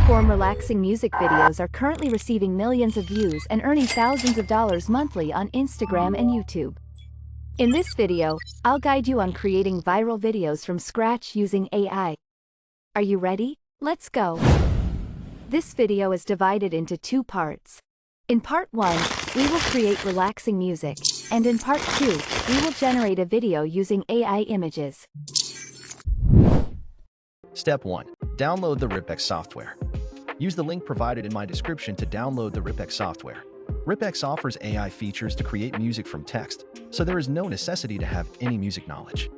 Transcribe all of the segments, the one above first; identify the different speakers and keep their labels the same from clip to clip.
Speaker 1: short-form relaxing music videos are currently receiving millions of views and earning thousands of dollars monthly on Instagram and YouTube. In this video, I'll guide you on creating viral videos from scratch using AI. Are you ready? Let's go! This video is divided into two parts. In part 1, we will create relaxing music, and in part 2, we will generate a video using AI images.
Speaker 2: Step 1. Download the RipX software. Use the link provided in my description to download the RipX software. RipX offers AI features to create music from text, so there is no necessity to have any music knowledge.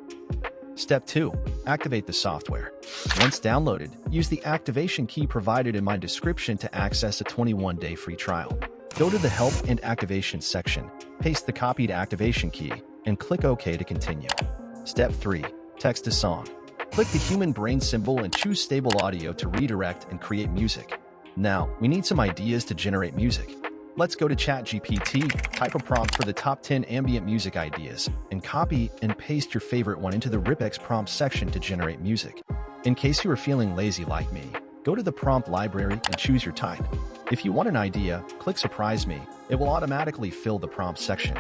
Speaker 2: Step 2. Activate the software. Once downloaded, use the activation key provided in my description to access a 21-day free trial. Go to the Help and Activation section, paste the copied activation key, and click OK to continue. Step 3. Text to song. Click the human brain symbol and choose Stable Audio to redirect and create music. Now, we need some ideas to generate music. Let's go to ChatGPT, type a prompt for the top 10 ambient music ideas, and copy and paste your favorite one into the RipX prompt section to generate music. In case you are feeling lazy like me, go to the prompt library and choose your type. If you want an idea, click Surprise Me. It will automatically fill the prompt section.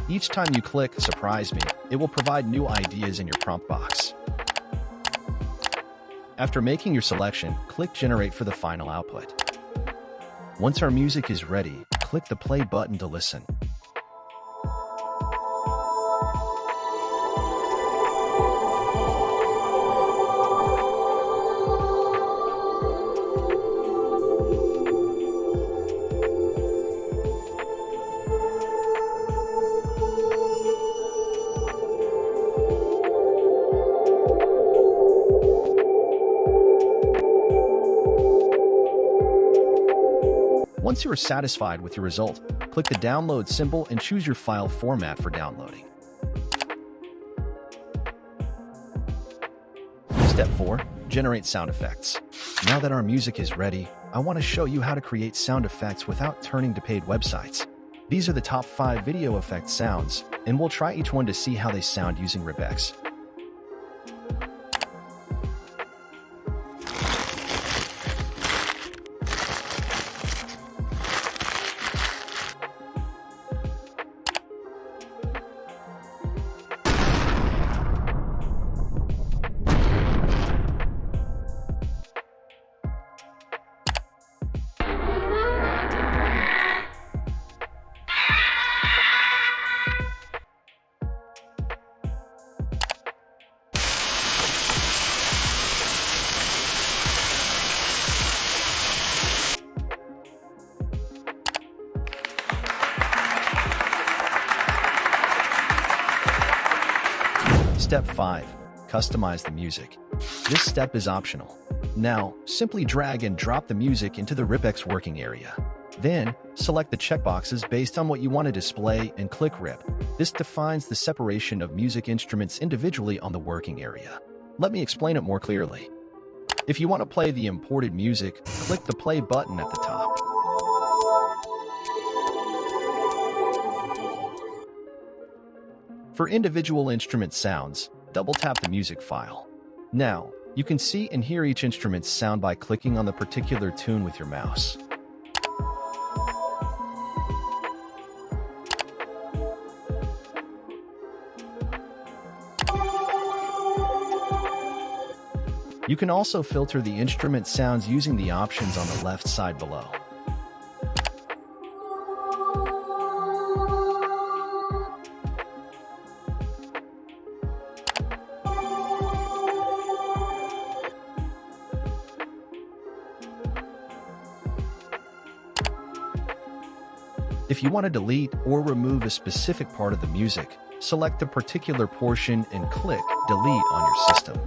Speaker 2: Each time you click Surprise Me, it will provide new ideas in your prompt box. After making your selection, click Generate for the final output. Once our music is ready, click the play button to listen. Once you are satisfied with your result, click the download symbol and choose your file format for downloading. Step 4. Generate sound effects. Now that our music is ready, I want to show you how to create sound effects without turning to paid websites. These are the top 5 video effect sounds, and we'll try each one to see how they sound using RipX. Step 5. Customize the music. This step is optional. Now, simply drag and drop the music into the RipX working area. Then, select the checkboxes based on what you want to display and click Rip. This defines the separation of music instruments individually on the working area. Let me explain it more clearly. If you want to play the imported music, click the play button at the top. For individual instrument sounds, double-tap the music file. Now, you can see and hear each instrument's sound by clicking on the particular tune with your mouse. You can also filter the instrument sounds using the options on the left side below. If you want to delete or remove a specific part of the music, select the particular portion and click Delete on your system.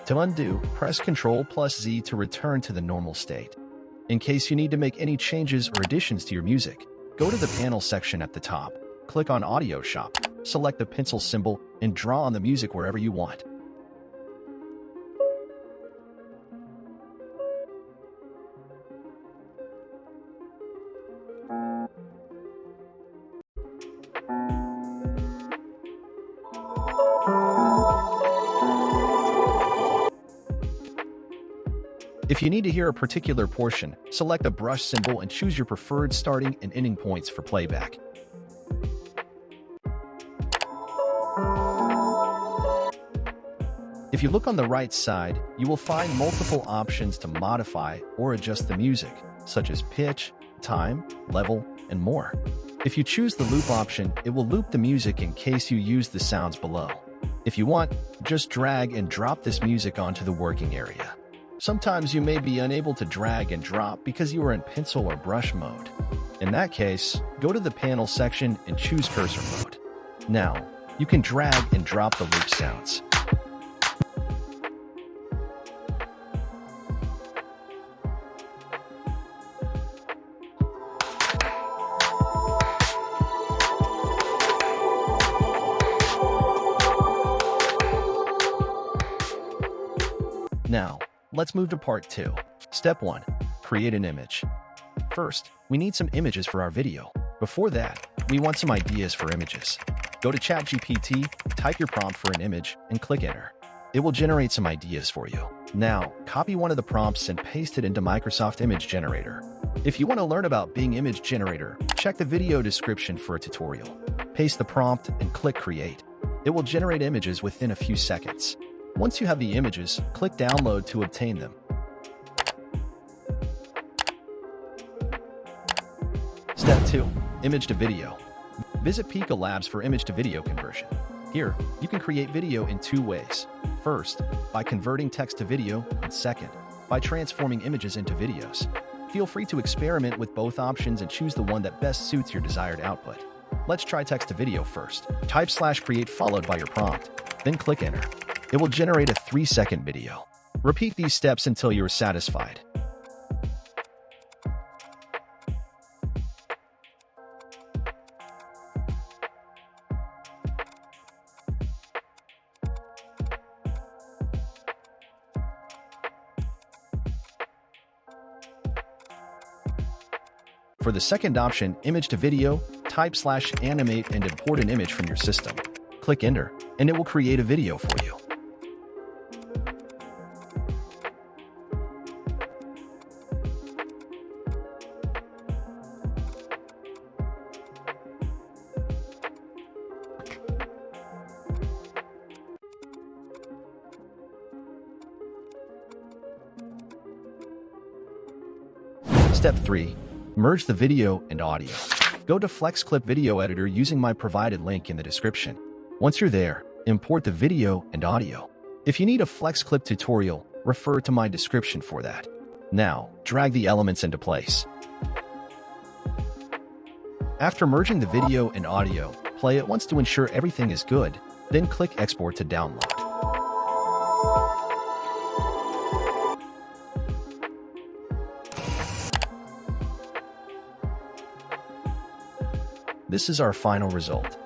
Speaker 2: To undo, press Ctrl+Z to return to the normal state. In case you need to make any changes or additions to your music, go to the panel section at the top, click on Audio Shop, select the pencil symbol, and draw on the music wherever you want. If you need to hear a particular portion, select a brush symbol and choose your preferred starting and ending points for playback. If you look on the right side, you will find multiple options to modify or adjust the music, such as pitch, time, level, and more. If you choose the loop option, it will loop the music in case you use the sounds below. If you want, just drag and drop this music onto the working area. Sometimes you may be unable to drag and drop because you are in pencil or brush mode. In that case, go to the panel section and choose cursor mode. Now, you can drag and drop the loop sounds. Now, let's move to part 2. Step 1. Create an image. First, we need some images for our video. Before that, we want some ideas for images. Go to ChatGPT, type your prompt for an image, and click Enter. It will generate some ideas for you. Now, copy one of the prompts and paste it into Microsoft Image Generator. If you want to learn about Bing Image Generator, check the video description for a tutorial. Paste the prompt and click Create. It will generate images within a few seconds. Once you have the images, click Download to obtain them. Step 2. Image to video. Visit Pika Labs for image to video conversion. Here, you can create video in 2 ways. First, by converting text to video, and second, by transforming images into videos. Feel free to experiment with both options and choose the one that best suits your desired output. Let's try text to video first. Type /create followed by your prompt, then click Enter. It will generate a 3-second video. Repeat these steps until you are satisfied. For the second option, image to video, type /animate and import an image from your system. Click Enter, and it will create a video for you. Step 3. Merge the video and audio. Go to Flex Clip Video Editor using my provided link in the description. Once you're there, import the video and audio. If you need a Flex Clip tutorial, refer to my description for that. Now, drag the elements into place. After merging the video and audio, play it once to ensure everything is good, then click Export to download. This is our final result.